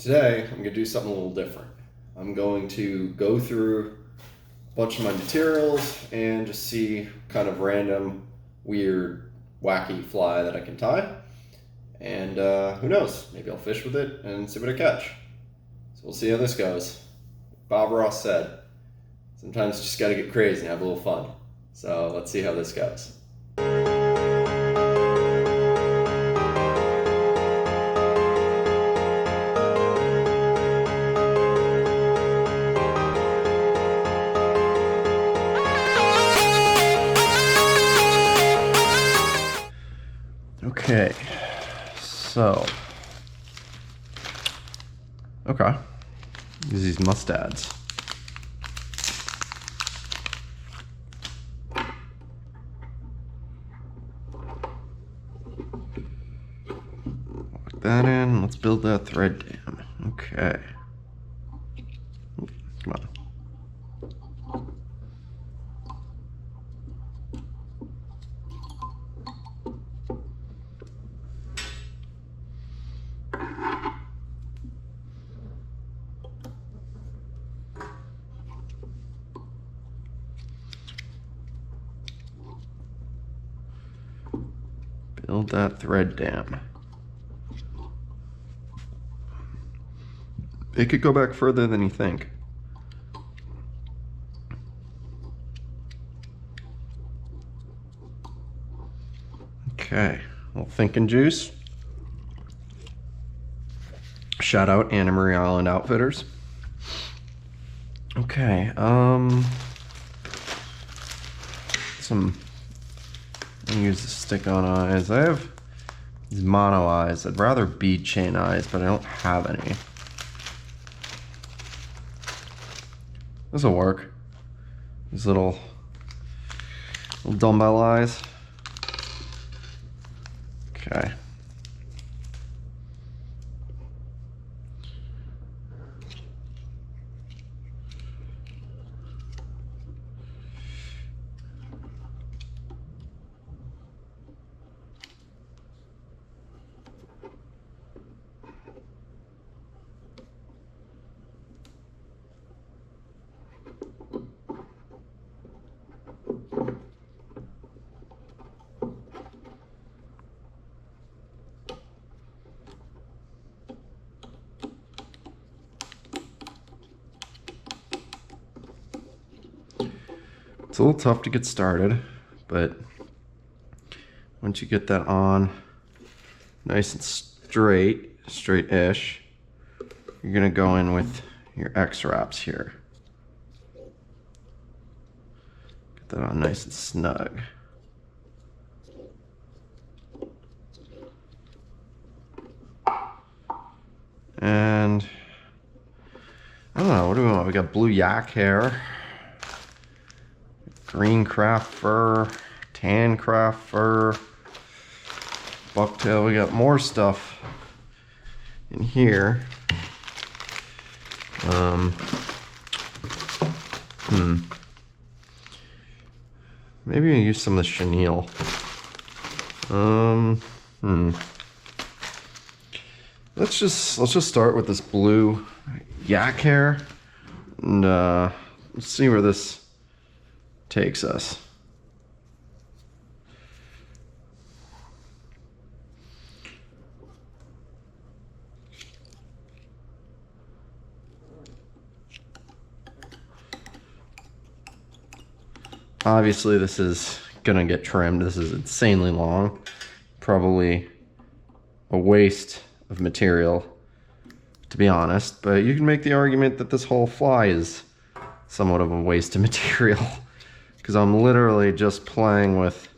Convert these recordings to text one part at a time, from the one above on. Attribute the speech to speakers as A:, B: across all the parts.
A: Today, I'm going to do something a little different. I'm going to go through a bunch of my materials and just see kind of random, weird, wacky fly that I can tie. And who knows, maybe I'll fish with it and see what I catch. So we'll see how this goes. Bob Ross said, sometimes you just got to get crazy and have a little fun. So let's see how this goes. Okay, so, these mustads. Lock that in, let's build that thread dam. Okay. Come on. Build that thread dam. It could go back further than you think. Okay, a little thinking juice. Shout out Anna Marie Island Outfitters. Okay, I'm gonna use the stick-on eyes. I have these mono eyes. I'd rather bead chain eyes, but I don't have any. This'll work. These little dumbbell eyes. Okay. It's a little tough to get started, but once you get that on nice and straight-ish, you're gonna go in with your X-wraps here. Get that on nice and snug. And I don't know, what do we want? We got blue yak hair, green craft fur, tan craft fur, bucktail. We got more stuff in here. Maybe I use some of the chenille. Let's just start with this blue yak hair, and let's see where this takes us. Obviously, this is gonna get trimmed. This is insanely long. Probably a waste of material, to be honest, but you can make the argument that this whole fly is somewhat of a waste of material, because I'm literally just playing with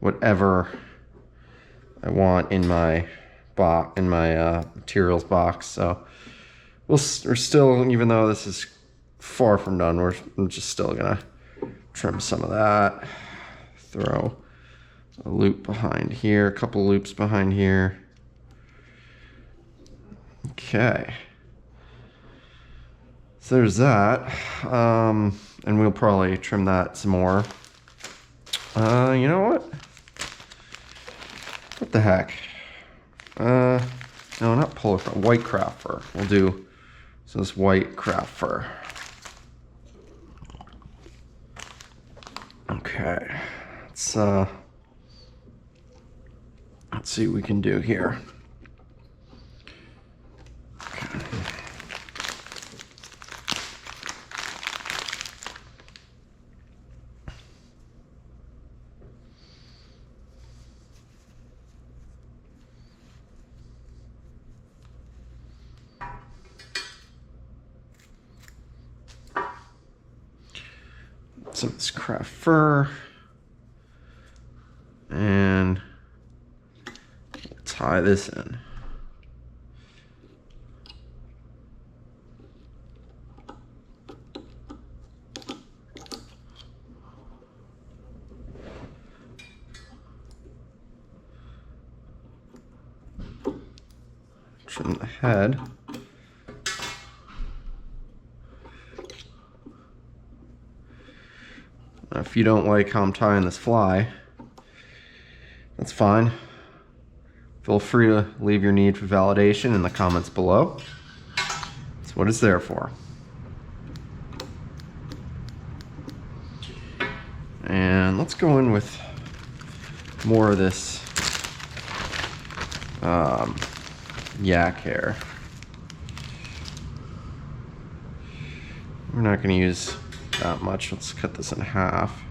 A: whatever I want in my materials box. So we're still, even though this is far from done, we're just still gonna trim some of that, throw a loop behind here, a couple loops behind here. Okay, so there's that, and we'll probably trim that some more. You know what? What the heck? No, not polar fur, white craft fur. We'll do this white craft fur. Okay, let's see what we can do here. Okay. Some of this craft fur, and tie this in. Trim the head. If you don't like how I'm tying this fly, that's fine. Feel free to leave your need for validation in the comments below. That's what it's there for. And let's go in with more of this yak hair. We're not going to use that much. Let's cut this in half.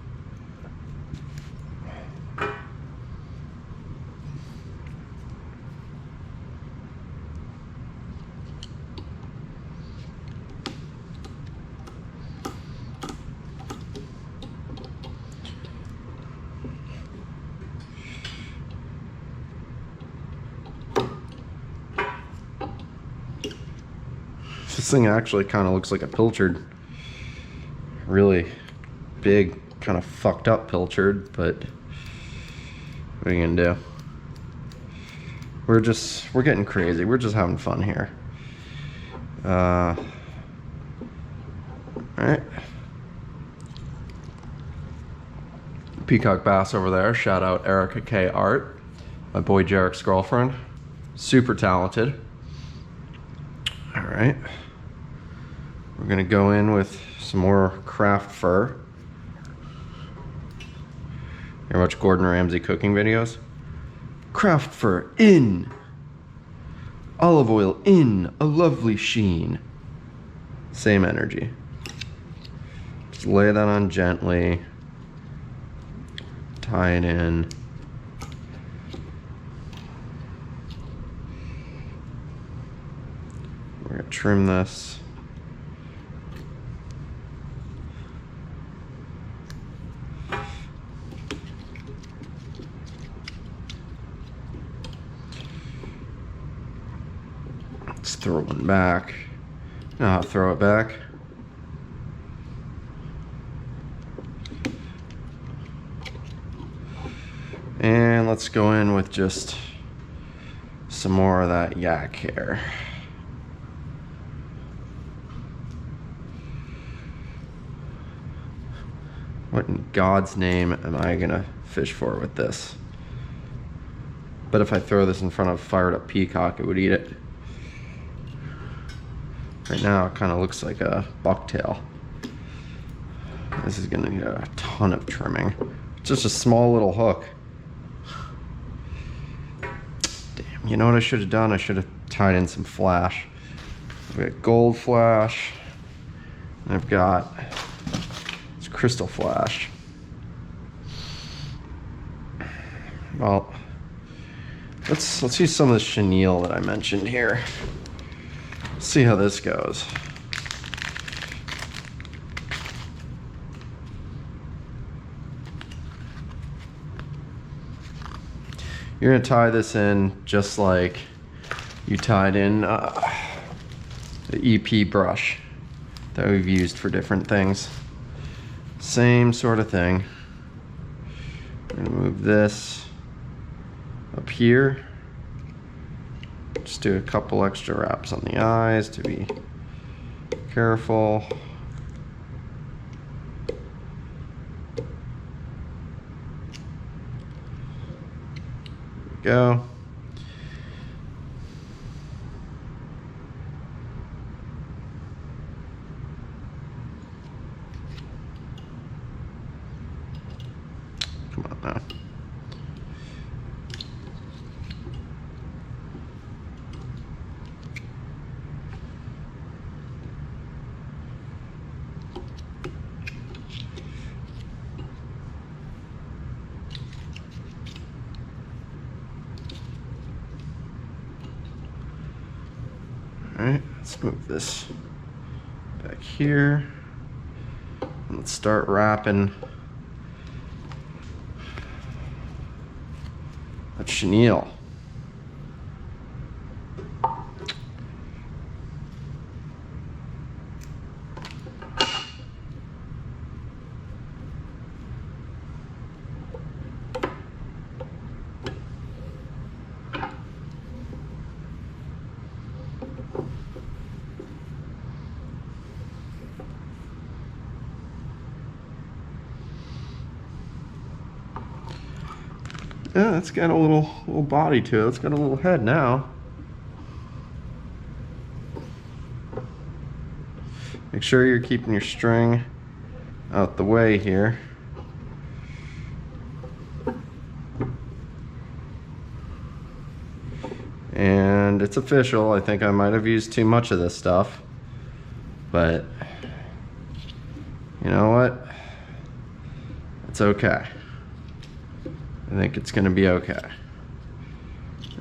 A: This thing actually kind of looks like a pilchard. Really big, kind of fucked up pilchard, but what are you gonna do? We're getting crazy. We're just having fun here. All right. Peacock bass over there. Shout out Erica K. Art, my boy Jarek's girlfriend. Super talented. All right. We're gonna go in with some more craft fur. You ever watch Gordon Ramsay cooking videos? Craft fur in. Olive oil in. A lovely sheen. Same energy. Just lay that on gently. Tie it in. We're gonna trim this. Let's throw one back. Now throw it back. And let's go in with just some more of that yak hair. What in God's name am I gonna fish for with this? But if I throw this in front of a fired up peacock, it would eat it. Right now it kind of looks like a bucktail. This is gonna need a ton of trimming. Just a small little hook. Damn, you know what I should have done? I should have tied in some flash. I've got gold flash, and I've got this crystal flash. Well, let's use some of the chenille that I mentioned here. See how this goes. You're gonna tie this in just like you tied in the EP brush that we've used for different things. Same sort of thing. I'm gonna move this up here. Just do a couple extra wraps on the eyes to be careful. There we go. right, let's move this back here. And let's start wrapping that chenille. Yeah, it's got a little body to it. It's got a little head now. Make sure you're keeping your string out the way here. And it's official. I think I might have used too much of this stuff, but you know what? It's okay. I think it's gonna be okay.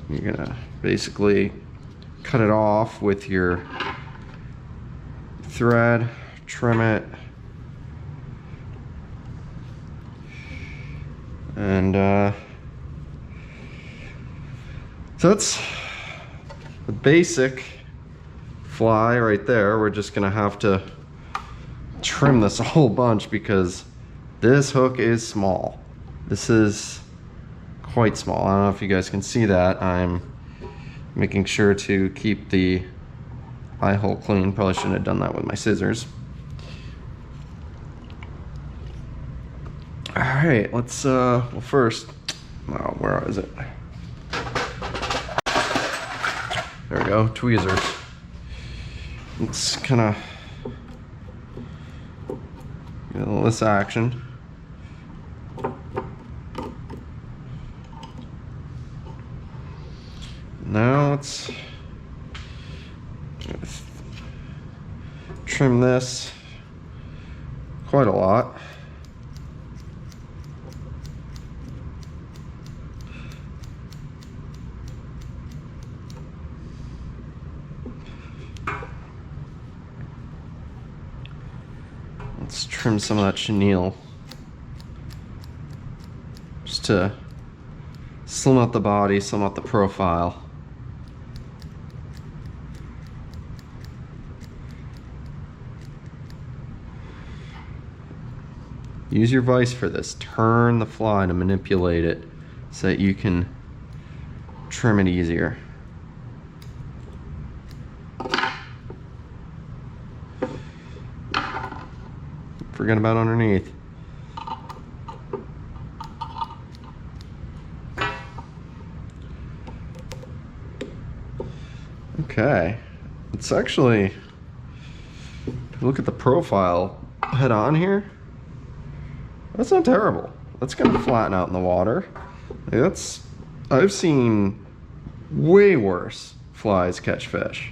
A: You're gonna basically cut it off with your thread, trim it, and so that's the basic fly right there. We're just gonna have to trim this a whole bunch because this hook is small. This is quite small. I don't know if you guys can see that. I'm making sure to keep the eye hole clean. Probably shouldn't have done that with my scissors. All right, let's well first, oh, where is it? There we go, tweezers. Let's kind of get a little less action. Now let's trim this quite a lot. Let's trim some of that chenille just to slim out the body, slim out the profile. Use your vise for this. Turn the fly to manipulate it so that you can trim it easier. Forget about underneath. Okay, it's actually, look at the profile head on here. That's not terrible. That's gonna flatten out in the water. That's, I've seen way worse flies catch fish.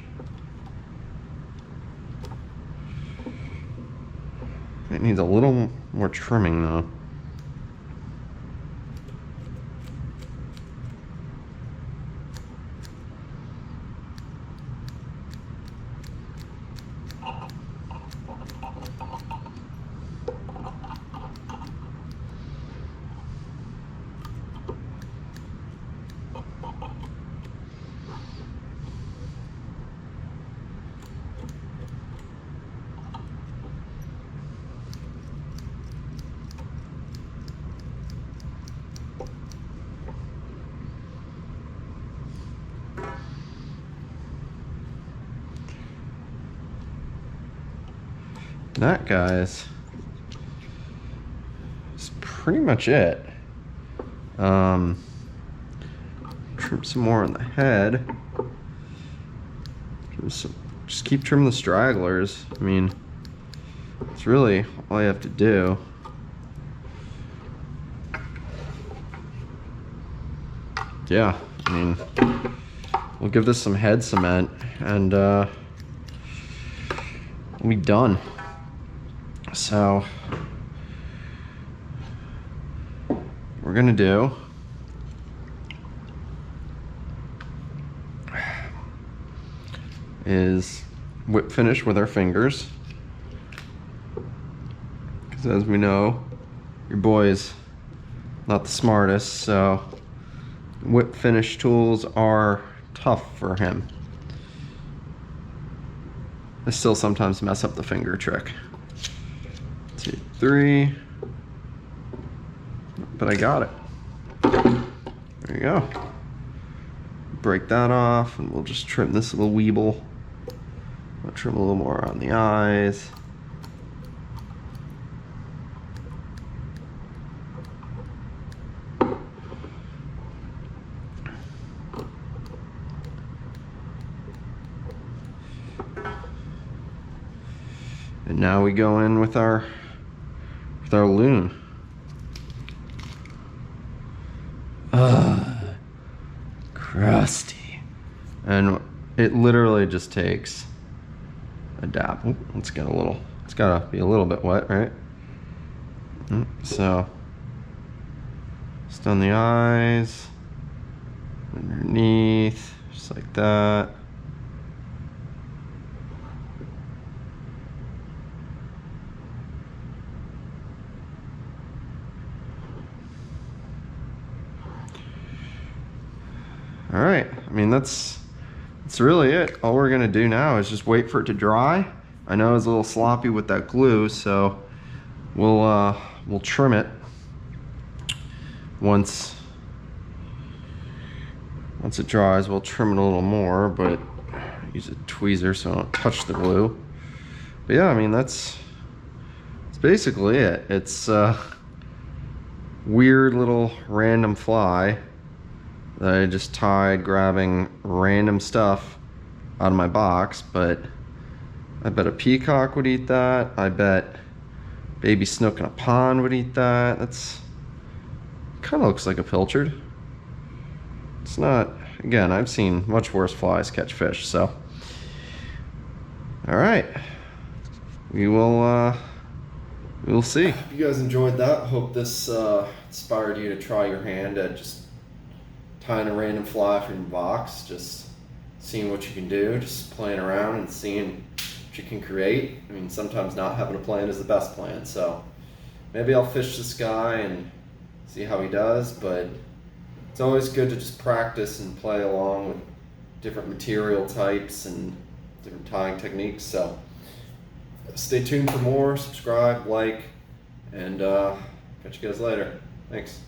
A: It needs a little more trimming though. That, guys, is pretty much it. Trim some more on the head. Just keep trimming the stragglers. I mean, it's really all you have to do. Yeah, I mean, we'll give this some head cement and we'll be done. So we're gonna do is whip finish with our fingers. Because as we know, your boy's not the smartest, so whip finish tools are tough for him. I still sometimes mess up the finger trick. 2, 3. But I got it. There you go. Break that off, and we'll just trim this little weeble. I'll trim a little more on the eyes. And now we go in with our loon. Crusty. And it literally just takes a dab. Ooh, it's gotta be a little bit wet, right? So just on the eyes, underneath, just like that. All right, I mean, that's really it. All we're gonna do now is just wait for it to dry. I know it's a little sloppy with that glue, so we'll trim it once it dries. We'll trim it a little more, but use a tweezer so I don't touch the glue. But yeah, I mean, that's basically it. It's a weird little random fly that I just tied grabbing random stuff out of my box, but I bet a peacock would eat that. I bet baby snook in a pond would eat that. That's kind of looks like a pilchard. It's not, again, I've seen much worse flies catch fish, so. All right, we'll see. If you guys enjoyed that, hope this inspired you to try your hand at just tying a random fly from your box, just seeing what you can do, just playing around and seeing what you can create. I mean, sometimes not having a plan is the best plan, so maybe I'll fish this guy and see how he does, but it's always good to just practice and play along with different material types and different tying techniques. So stay tuned for more, subscribe, like, and catch you guys later. Thanks.